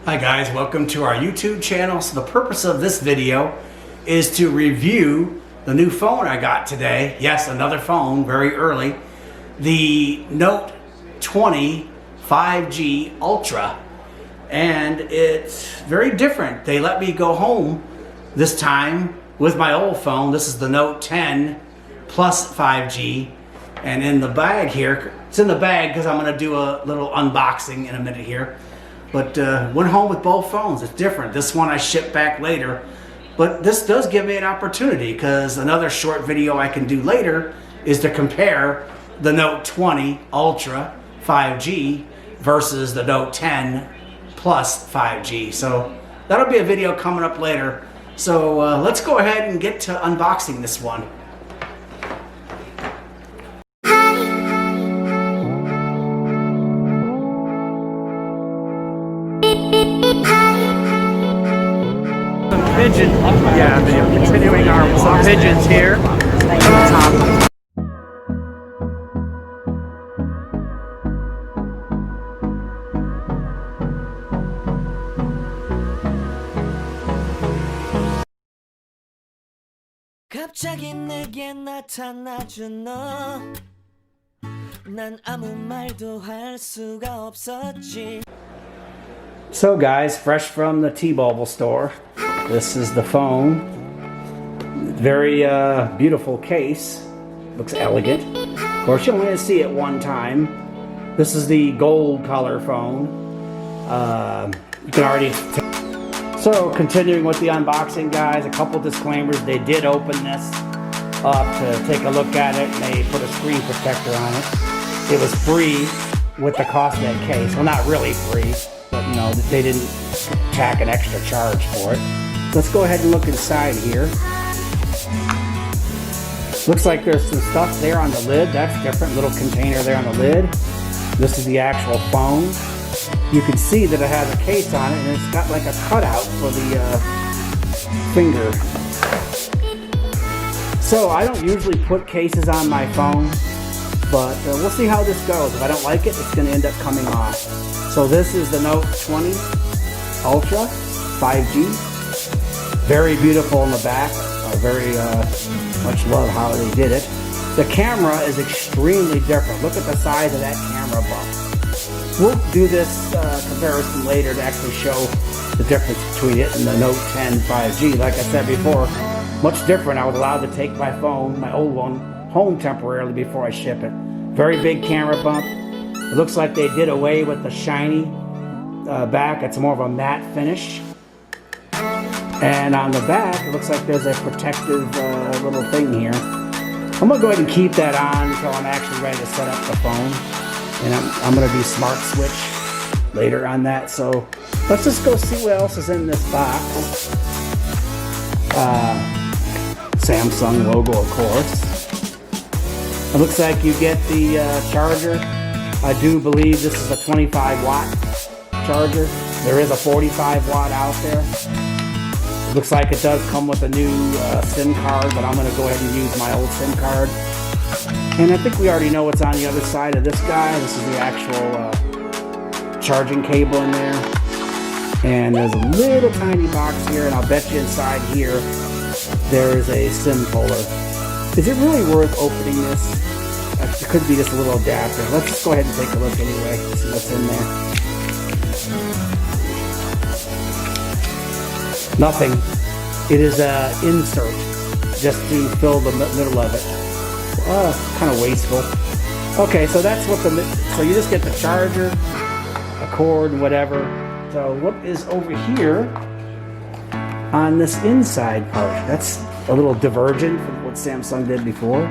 Hi guys, welcome to our YouTube channel. So the purpose of this video is to review the new phone I got today. Yes, another phone, very early. The Note 20 5G Ultra. And it's very different. They let me go home this time with my old phone. This is the Note 10 Plus 5G. And in the bag here, it's in the bag because I'm going to do a little unboxing in a minute here. But went home with both phones. It's different. This one I shipped back later. But this does give me an opportunity because another short video I can do later is to compare the Note 20 Ultra 5G versus the Note 10 Plus 5G. So that'll be a video coming up later. So let's go ahead and get to unboxing this one. Pigeon, continuing our walk. Some pigeons here at the top. 갑자기 내게 나타나준 너, 난 아무 말도 할 수가 없었지. So guys, fresh from the T-Mobile store, this is the phone. Very beautiful case. Looks elegant. Of course, you only see it one time. This is the gold color phone. You can already So continuing with the unboxing, guys, a couple disclaimers. They did open this up to take a look at it, and they put a screen protector on it. It was free with the cost of that case. Well, not really free. But, you know, they didn't tack an extra charge for it. Let's go ahead and look inside here. Looks like there's some stuff there on the lid. That's different. Little container there on the lid. This is the actual phone. You can see that it has a case on it, and it's got like a cutout for the finger. So I don't usually put cases on my phone, but we'll see how this goes. If I don't like it, it's going to end up coming off. So this is the Note 20 Ultra 5G. Very beautiful in the back. I very much love how they did it. The camera is extremely different. Look at the size of that camera bump. We'll do this comparison later to actually show the difference between it and the Note 10 5G. Like I said before, much different. I was allowed to take my phone, my old one, home temporarily before I ship it. Very big camera bump. It looks like they did away with the shiny back. It's more of a matte finish. And on the back, it looks like there's a protective little thing here. I'm going to go ahead and keep that on until I'm actually ready to set up the phone. And I'm going to do smart switch later on that. So let's just go see what else is in this box. Samsung logo, of course. It looks like you get the charger. I do believe this is a 25 watt charger. There is a 45 watt out there. It looks like it does come with a new SIM card, but I'm going to go ahead and use my old SIM card. And I think we already know what's on the other side of this guy. This is the actual charging cable in there. And there's a little tiny box here, and I'll bet you inside here there's a SIM puller. Is it really worth opening this? It could be just a little adapter. Let's just go ahead and take a look anyway, see what's in there. Nothing. It is an insert just to fill the middle of it. Kind of wasteful. Okay, so that's what so you just get the charger, a cord, whatever. So what is over here on this inside part? That's a little divergent from what Samsung did before.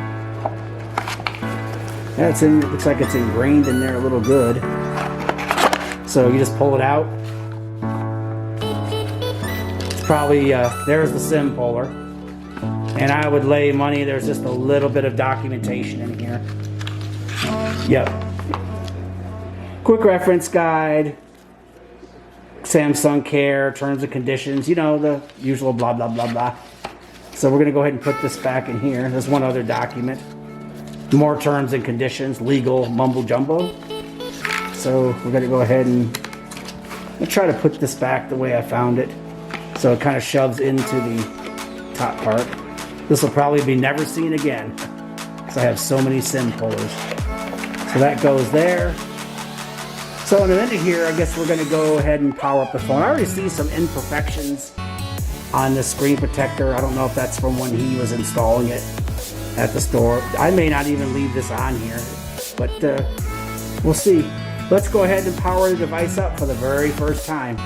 Yeah, looks like it's ingrained in there a little good. So you just pull it out. It's probably, there's the SIM puller. And I would lay money there's just a little bit of documentation in here. Yep. Quick reference guide. Samsung Care, terms and conditions. You know, the usual blah, blah, blah, blah. So we're going to go ahead and put this back in here. There's one other document. More terms and conditions, legal mumbo jumbo. So we're going to go ahead and I'll try to put this back the way I found it, so it kind of shoves into the top part. This will probably be never seen again, because I have so many SIM pullers. So that goes there. So in a minute here, I guess we're going to go ahead and power up the phone. I already see some imperfections on the screen protector. I don't know if that's from when he was installing it at the store. I may not even leave this on here, but we'll see. Let's go ahead and power the device up for the very first time.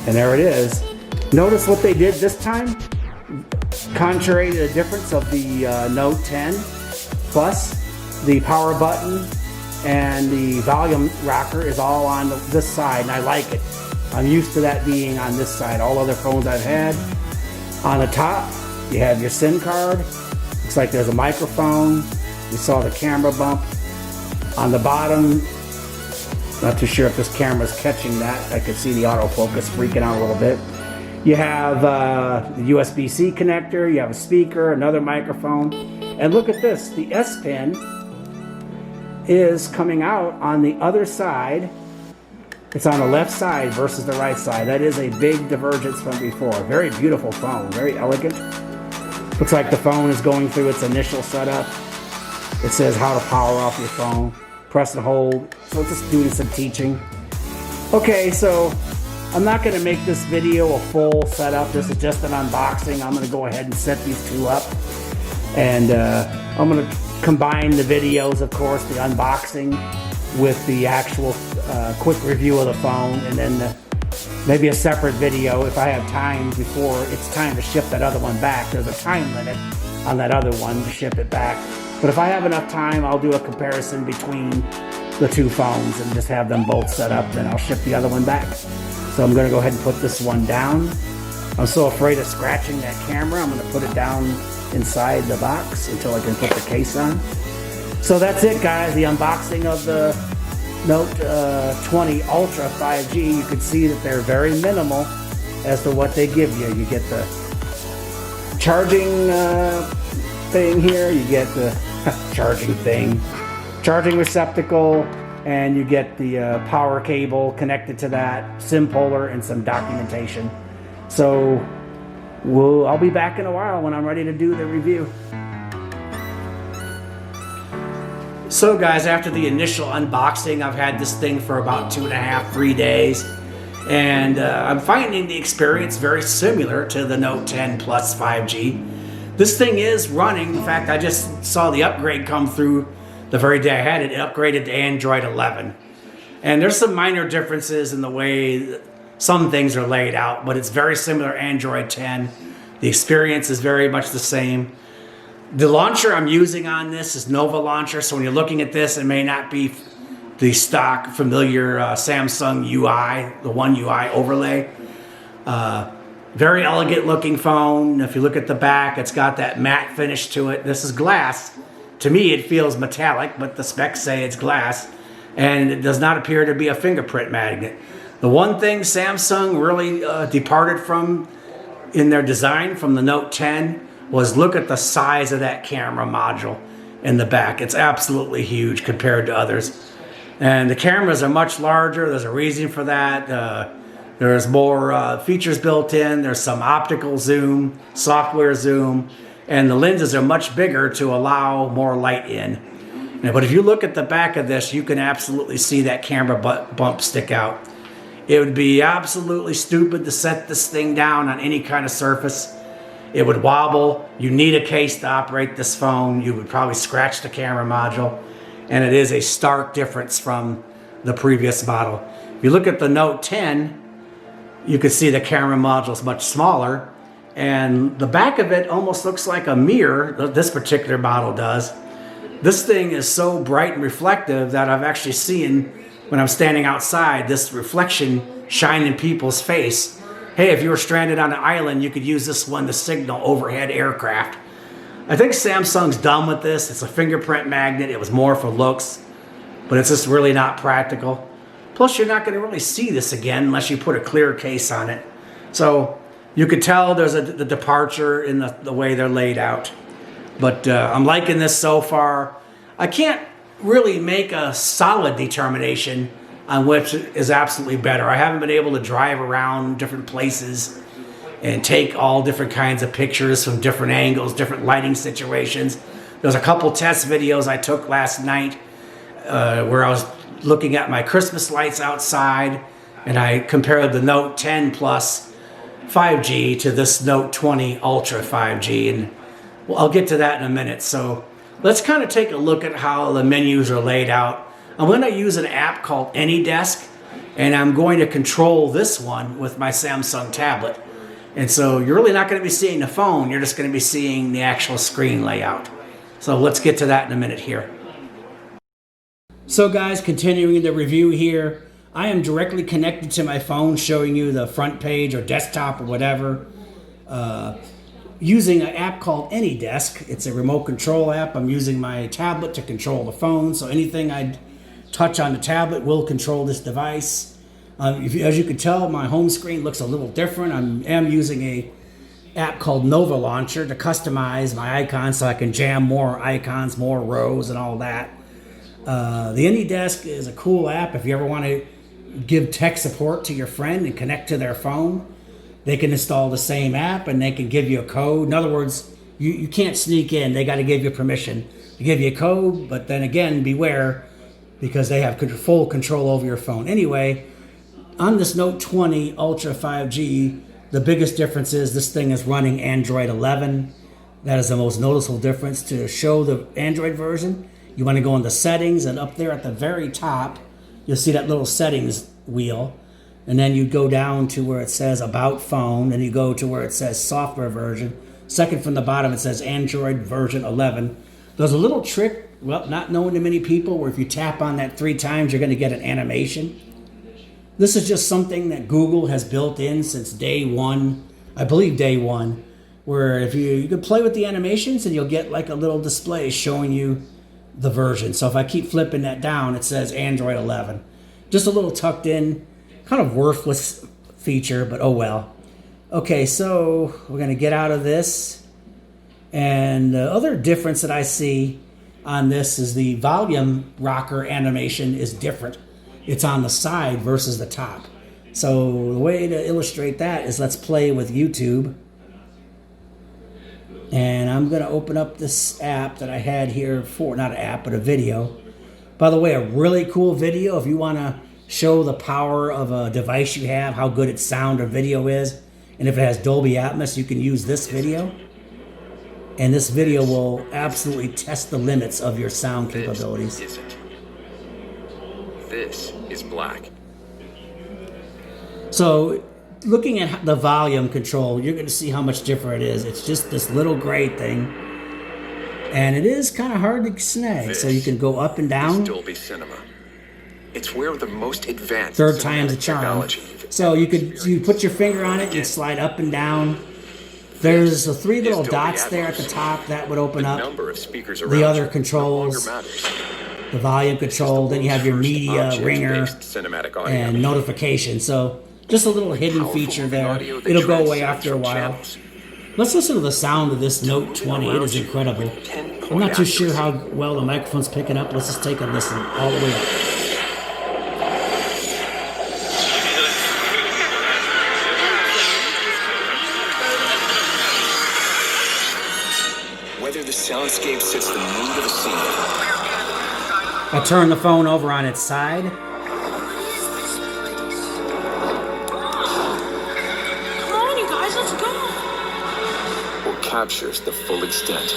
And there it is. Notice what they did this time? Contrary to the difference of the Note 10 Plus, the power button and the volume rocker is all on this side, and I like it. I'm used to that being on this side. All other phones I've had, on the top, you have your SIM card. Looks like there's a microphone. You saw the camera bump. On the bottom, not too sure if this camera's catching that. I could see the autofocus freaking out a little bit. You have the USB-C connector, you have a speaker, another microphone, and look at this, the S Pen is coming out on the other side. It's on the left side versus the right side. That is a big divergence from before. Very beautiful phone, very elegant. Looks like the phone is going through its initial setup. It says how to power off your phone, press and hold, so it's just doing some teaching. Okay, so I'm not going to make this video a full setup. This is just an unboxing. I'm going to go ahead and set these two up. And I'm going to combine the videos, of course, the unboxing with the actual quick review of the phone. And then maybe a separate video if I have time before it's time to ship that other one back. There's a time limit on that other one to ship it back. But if I have enough time, I'll do a comparison between the two phones and just have them both set up. Then I'll ship the other one back. So I'm going to go ahead and put this one down. I'm so afraid of scratching that camera. I'm going to put it down inside the box until I can put the case on. So that's it, guys. The unboxing of the Note 20 Ultra 5G. You can see that they're very minimal as to what they give you. You get the charging thing here. You get the charging receptacle. And you get the power cable connected to that, SIM puller, and some documentation. So I'll be back in a while when I'm ready to do the review. So guys, after the initial unboxing, I've had this thing for about 2.5, 3 days. And I'm finding the experience very similar to the Note 10 Plus 5G. This thing is running. In fact, I just saw the upgrade come through the very day I had it. It upgraded to Android 11. And there's some minor differences in the way some things are laid out, but it's very similar to Android 10. The experience is very much the same. The launcher I'm using on this is Nova Launcher, so when you're looking at this, it may not be the stock familiar Samsung UI, the One UI overlay. Very elegant looking phone. If you look at the back, it's got that matte finish to it. This is glass. To me, it feels metallic, but the specs say it's glass, and it does not appear to be a fingerprint magnet. The one thing Samsung really departed from in their design from the Note 10 was look at the size of that camera module in the back. It's absolutely huge compared to others. And the cameras are much larger. There's a reason for that. There's more features built in. There's some optical zoom, software zoom, and the lenses are much bigger to allow more light in. But if you look at the back of this, you can absolutely see that camera bump stick out. It would be absolutely stupid to set this thing down on any kind of surface. It would wobble. You need a case to operate this phone. You would probably scratch the camera module. And it is a stark difference from the previous model. If you look at the Note 10, you can see the camera module is much smaller. And the back of it almost looks like a mirror. This particular model does. This thing is so bright and reflective that I've actually seen, when I'm standing outside, this reflection shine in people's face. Hey, if you were stranded on an island, you could use this one to signal overhead aircraft. I think Samsung's done with this. It's a fingerprint magnet. It was more for looks, but it's just really not practical. Plus, you're not going to really see this again unless you put a clear case on it. So you could tell there's the departure in the way they're laid out. But I'm liking this so far. I can't really make a solid determination on which is absolutely better. I haven't been able to drive around different places and take all different kinds of pictures from different angles, different lighting situations. There's a couple test videos I took last night where I was looking at my Christmas lights outside, and I compared the Note 10 Plus 5G to this Note 20 Ultra 5G, and well, I'll get to that in a minute. So let's kind of take a look at how the menus are laid out. I'm going to use an app called AnyDesk, and I'm going to control this one with my Samsung tablet. And so you're really not going to be seeing the phone, you're just going to be seeing the actual screen layout. So let's get to that in a minute here. So guys, continuing the review here, I am directly connected to my phone, showing you the front page or desktop or whatever, using an app called AnyDesk. It's a remote control app. I'm using my tablet to control the phone, so anything I touch on the tablet will control this device. As you can tell, my home screen looks a little different. I am using a app called Nova Launcher to customize my icons so I can jam more icons, more rows, and all that. The AnyDesk is a cool app. If you ever want to give tech support to your friend and connect to their phone, they can install the same app and they can give you a code. In other words, you can't sneak in. They got to give you permission to give you a code, but then again, beware, because they have full control over your phone. Anyway, on this Note 20 Ultra 5G, the biggest difference is this thing is running Android 11. That is the most noticeable difference. To show the Android version, you want to go into settings, and up there at the very top, you'll see that little settings wheel. And then you go down to where it says About Phone, and you go to where it says Software Version. Second from the bottom, it says Android version 11. There's a little trick, well, not known to many people, where if you tap on that 3 times, you're going to get an animation. This is just something that Google has built in since day one, I believe day one, where if you can play with the animations and you'll get like a little display showing you the version. So if I keep flipping that down, it says Android 11. Just a little tucked in, kind of worthless feature, but oh well. Okay, so we're going to get out of this. And the other difference that I see on this is the volume rocker animation is different. It's on the side versus the top. So the way to illustrate that is let's play with YouTube. And I'm going to open up this app that I had here for, not an app, but a video. By the way, a really cool video if you want to show the power of a device you have, how good its sound or video is. And if it has Dolby Atmos, you can use this video. And this video will absolutely test the limits of your sound capabilities. This isn't. This is black. So looking at the volume control, you're going to see how much different it is. It's just this little gray thing. And it is kind of hard to snag. So you can go up and down. It's Dolby Cinema. It's where the most advanced Third time's a cinematic charm. technology So you put your finger on it and slide up and down. There's the 3 little dots there at the top that would open up. number of speakers around The other you controls, no longer matters. the volume control, then you have your media, ringer, Object-based cinematic audio. and notification. So just a little hidden Powerful feature there. audio that It'll go away transcends after a while. channels. Let's listen to the sound of this Note 20. It is incredible. I'm not too sure how well the microphone's picking up. Let's just take a listen all the way up. Whether the soundscape sets the mood of a scene. I turn the phone over on its side. Come on, you guys, let's go. Or captures the full extent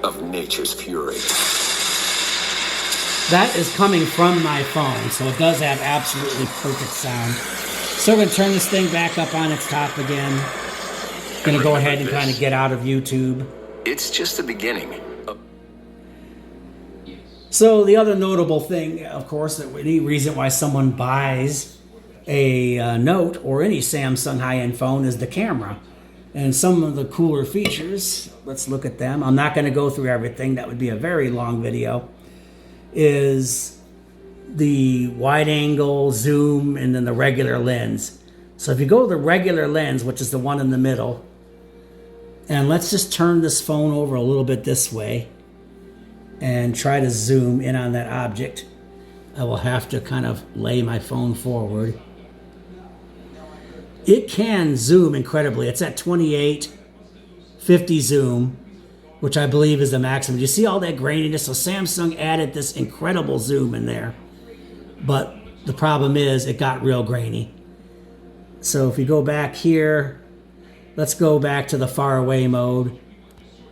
of nature's fury. That is coming from my phone, so it does have absolutely perfect sound. So we're going to turn this thing back up on its top again. Going to go ahead and kind of get out of YouTube. It's just the beginning. So the other notable thing, of course, that any reason why someone buys a Note or any Samsung high-end phone is the camera. And some of the cooler features, let's look at them. I'm not going to go through everything. That would be a very long video. Is the wide angle, zoom, and then the regular lens. So if you go to the regular lens, which is the one in the middle, And let's just turn this phone over a little bit this way and try to zoom in on that object. I will have to kind of lay my phone forward. It can zoom incredibly. It's at 2850 zoom, which I believe is the maximum. You see all that graininess? So Samsung added this incredible zoom in there. But the problem is it got real grainy. So if we go back here, let's go back to the far away mode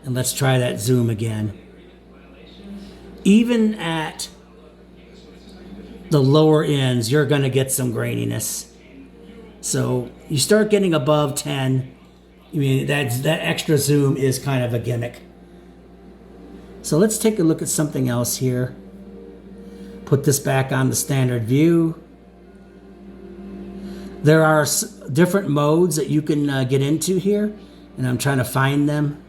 and let's try that zoom again. Even at the lower ends, you're going to get some graininess. So you start getting above 10. I mean, that extra zoom is kind of a gimmick. So let's take a look at something else here. Put this back on the standard view. There are different modes that you can get into here, and I'm trying to find them.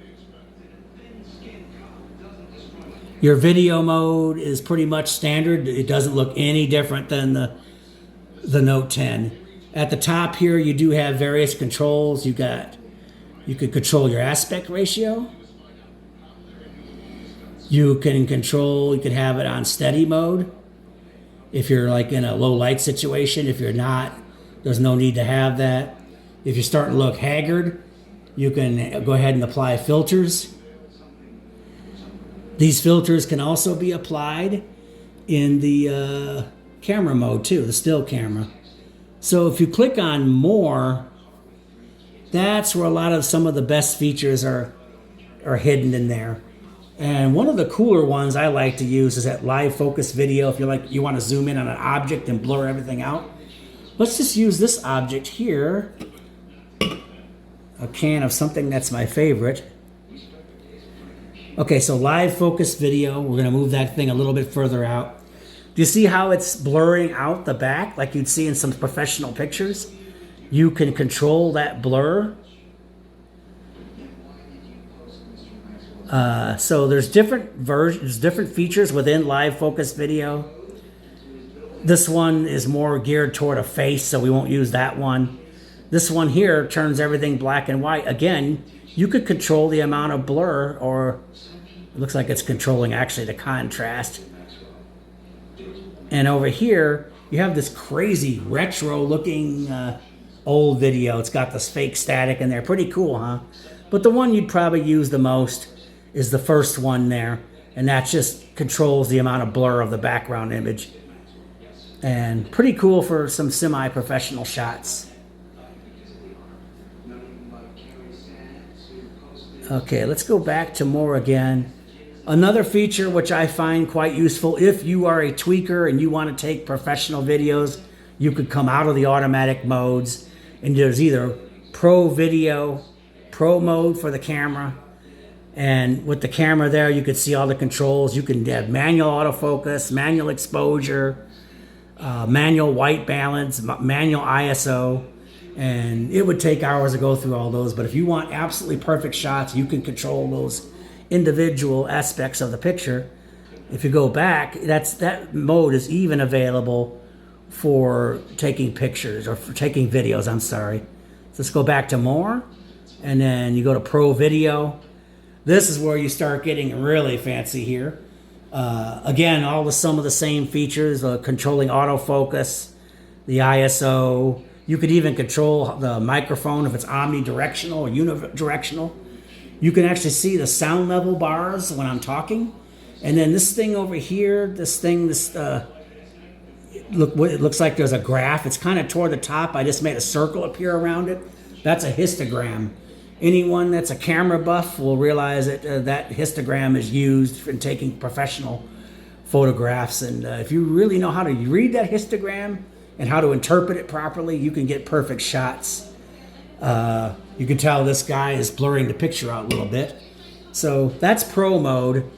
Your video mode is pretty much standard. It doesn't look any different than the Note 10. At the top here, you do have various controls. You could control your aspect ratio. You can have it on steady mode. If you're like in a low light situation, if you're not, there's no need to have that. If you're starting to look haggard, you can go ahead and apply filters. These filters can also be applied in the camera mode too, the still camera. So if you click on more, that's where some of the best features are hidden in there. And one of the cooler ones I like to use is that live focus video. If you want to zoom in on an object and blur everything out. Let's just use this object here. A can of something that's my favorite. Okay, so live focus video. We're going to move that thing a little bit further out. Do you see how it's blurring out the back like you'd see in some professional pictures? You can control that blur. So there's different versions, different features within live focus video. This one is more geared toward a face, so we won't use that one. This one here turns everything black and white. Again, you could control the amount of blur, or it looks like it's controlling actually the contrast. And over here, you have this crazy retro looking old video. It's got this fake static in there. Pretty cool, huh? But the one you'd probably use the most is the first one there. And that just controls the amount of blur of the background image. And pretty cool for some semi-professional shots. Okay, let's go back to more again. Another feature which I find quite useful, if you are a tweaker and you want to take professional videos, you could come out of the automatic modes, and there's either Pro Video, Pro mode for the camera, and with the camera there you could see all the controls. You can have manual autofocus, manual exposure, manual white balance, manual ISO, and it would take hours to go through all those. But if you want absolutely perfect shots, you can control those individual aspects of the picture. If you go back, that mode is even available for taking pictures, or for taking videos, I'm sorry. So let's go back to more, and then you go to Pro Video. This is where you start getting really fancy here. Again, some of the same features, controlling autofocus, the ISO. You could even control the microphone if it's omnidirectional or unidirectional. You can actually see the sound level bars when I'm talking. And then this thing over here, it looks like there's a graph. It's kind of toward the top. I just made a circle appear around it. That's a histogram. Anyone that's a camera buff will realize that that histogram is used in taking professional photographs. And if you really know how to read that histogram and how to interpret it properly, you can get perfect shots. You can tell this guy is blurring the picture out a little bit. So that's Pro mode.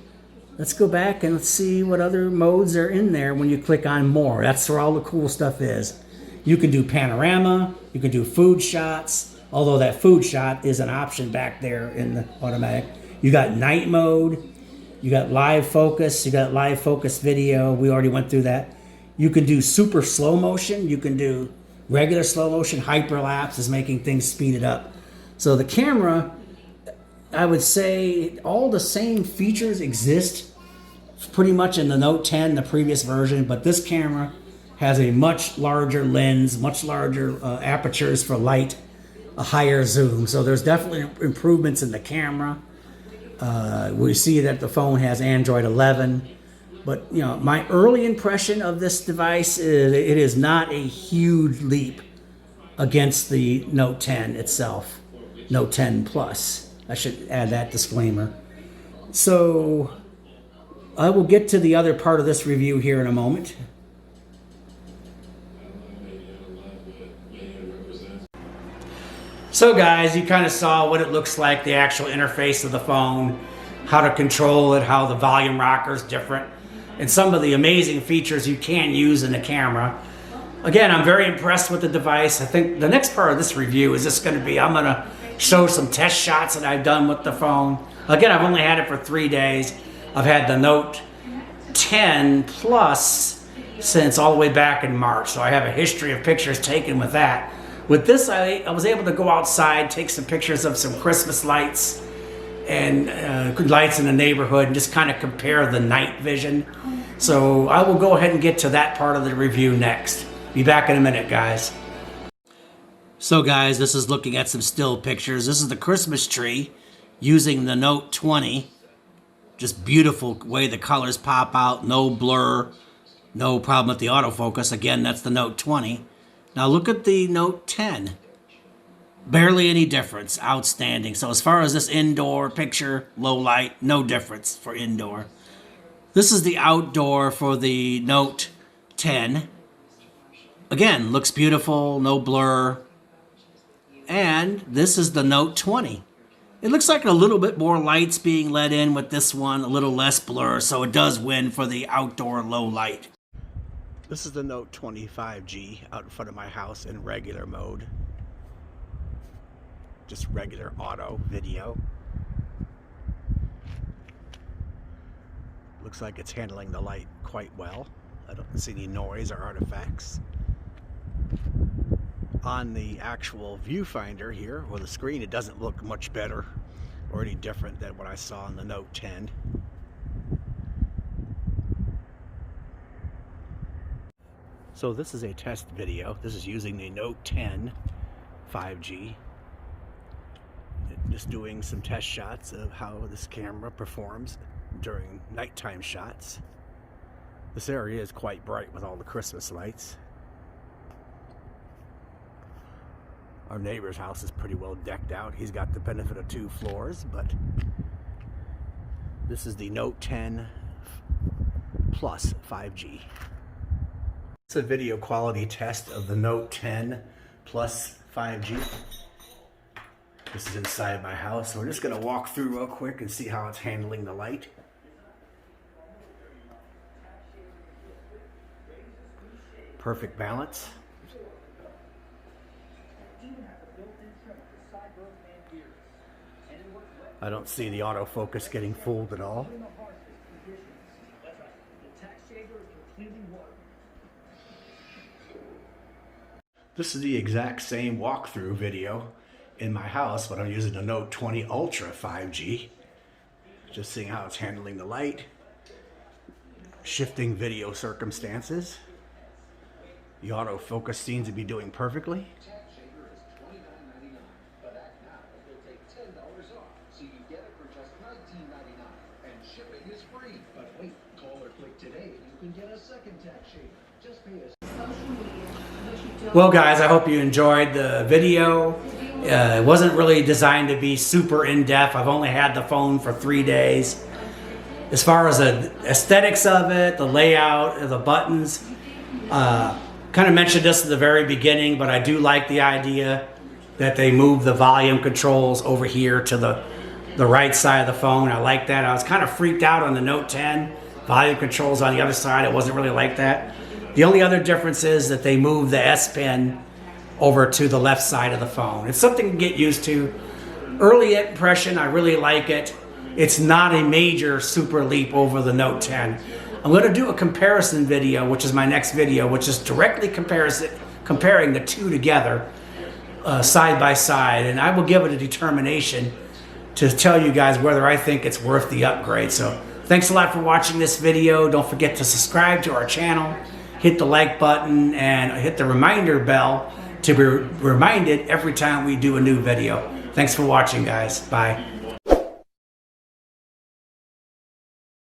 Let's go back and let's see what other modes are in there when you click on more. That's where all the cool stuff is. You can do panorama, you can do food shots, although that food shot is an option back there in the automatic. You got night mode, you got live focus, you got live focus video. We already went through that. You can do super slow motion, you can do regular slow motion. Hyperlapse is making things speeded up. So the camera, I would say all the same features exist pretty much in the Note 10, the previous version, but this camera has a much larger lens, much larger apertures for light, a higher zoom. So there's definitely improvements in the camera. We see that the phone has Android 11, but you know, my early impression of this device is it is not a huge leap against the Note 10 itself, Note 10 Plus. I should add that disclaimer. So I will get to the other part of this review here in a moment. So guys, you kind of saw what it looks like, the actual interface of the phone, how to control it, how the volume rocker is different, and some of the amazing features you can use in the camera. Again, I'm very impressed with the device. I think the next part of this review is just going to be, I'm going to show some test shots that I've done with the phone. Again, I've only had it for 3 days. I've had the Note 10 Plus since all the way back in March, so I have a history of pictures taken with that. With this, I was able to go outside, take some pictures of some Christmas lights and lights in the neighborhood and just kind of compare the night vision. So I will go ahead and get to that part of the review next. Be back in a minute, guys. So guys, this is looking at some still pictures. This is the Christmas tree using the Note 20. Just beautiful way the colors pop out, no blur, no problem with the autofocus. Again, that's the Note 20. Now look at the Note 10. Barely any difference, outstanding. So as far as this indoor picture, low light, no difference for indoor. This is the outdoor for the Note 10. Again, looks beautiful, no blur. And this is the Note 20. It looks like a little bit more lights being let in with this one, a little less blur, so it does win for the outdoor low light. This is the Note 20 5G out in front of my house in regular mode. Just regular auto video. Looks like it's handling the light quite well. I don't see any noise or artifacts. On the actual viewfinder here, or the screen, it doesn't look much better or any different than what I saw on the Note 10. So this is a test video. This is using the Note 10 5G. Just doing some test shots of how this camera performs during nighttime shots. This area is quite bright with all the Christmas lights. Our neighbor's house is pretty well decked out. He's got the benefit of 2 floors, but this is the Note 10 Plus 5G. It's a video quality test of the Note 10 Plus 5G. This is inside my house, so we're just going to walk through real quick and see how it's handling the light. Perfect balance. I don't see the autofocus getting fooled at all. This is the exact same walkthrough video in my house, but I'm using the Note 20 Ultra 5G. Just seeing how it's handling the light, shifting video circumstances. The autofocus seems to be doing perfectly. Well guys, I hope you enjoyed the video. It wasn't really designed to be super in-depth. I've only had the phone for 3 days. As far as the aesthetics of it, the layout, the buttons, kind of mentioned this at the very beginning, but I do like the idea that they move the volume controls over here to the right side of the phone. I like that. I was kind of freaked out on the Note 10. Volume controls on the other side. It wasn't really like that. The only other difference is that they move the S Pen over to the left side of the phone. It's something to get used to. Early impression, I really like it. It's not a major super leap over the Note 10. I'm going to do a comparison video, which is my next video, which is directly comparing the two together side by side, and I will give it a determination to tell you guys whether I think it's worth the upgrade. So thanks a lot for watching this video. Don't forget to subscribe to our channel, hit the like button, and hit the reminder bell to be reminded every time we do a new video. Thanks for watching, guys. Bye.